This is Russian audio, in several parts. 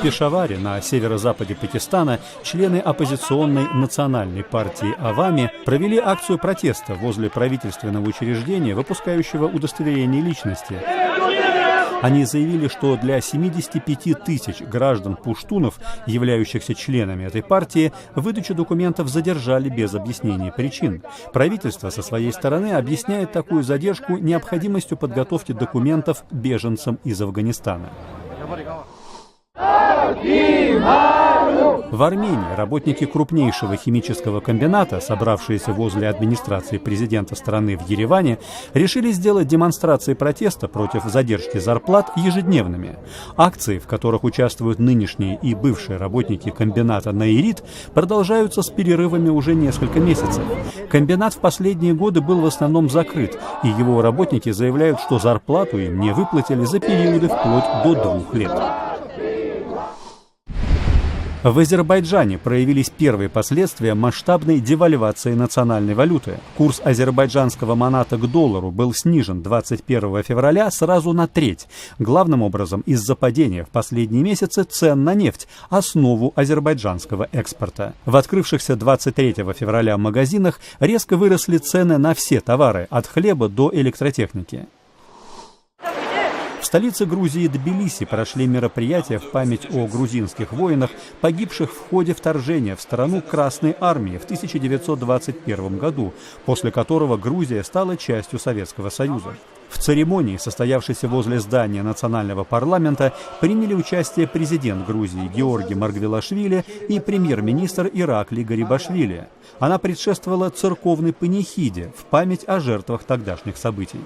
Пешаваре, на северо-западе Пакистана, члены оппозиционной национальной партии Авами провели акцию протеста возле правительственного учреждения, выпускающего удостоверение личности. Они заявили, что для 75 тысяч граждан пуштунов, являющихся членами этой партии, выдачу документов задержали без объяснения причин. Правительство со своей стороны объясняет такую задержку необходимостью подготовки документов беженцам из Афганистана. В Армении работники крупнейшего химического комбината, собравшиеся возле администрации президента страны в Ереване, решили сделать демонстрации протеста против задержки зарплат ежедневными. Акции, в которых участвуют нынешние и бывшие работники комбината «Наирит», продолжаются с перерывами уже несколько месяцев. Комбинат в последние годы был в основном закрыт, и его работники заявляют, что зарплату им не выплатили за периоды вплоть до 2 лет. В Азербайджане проявились первые последствия масштабной девальвации национальной валюты. Курс азербайджанского маната к доллару был снижен 21 февраля сразу на треть, главным образом из-за падения в последние месяцы цен на нефть, основу азербайджанского экспорта. В открывшихся 23 февраля магазинах резко выросли цены на все товары, от хлеба до электротехники. В столице Грузии Тбилиси прошли мероприятия в память о грузинских воинах, погибших в ходе вторжения в страну Красной армии в 1921 году, после которого Грузия стала частью Советского Союза. В церемонии, состоявшейся возле здания национального парламента, приняли участие президент Грузии Георгий Маргвелашвили и премьер-министр Иракли Гарибашвили. Она предшествовала церковной панихиде в память о жертвах тогдашних событий.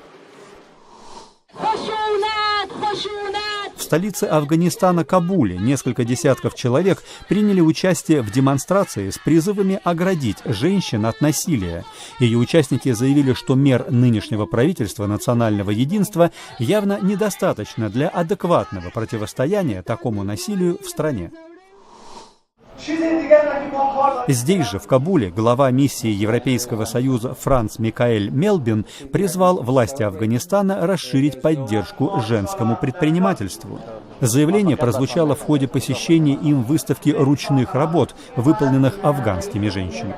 В столице Афганистана Кабуле несколько десятков человек приняли участие в демонстрации с призывами оградить женщин от насилия. Ее участники заявили, что мер нынешнего правительства национального единства явно недостаточно для адекватного противостояния такому насилию в стране. Здесь же, в Кабуле, глава миссии Европейского Союза Франц Микаэль Мелбин призвал власти Афганистана расширить поддержку женскому предпринимательству. Заявление прозвучало в ходе посещения им выставки ручных работ, выполненных афганскими женщинами.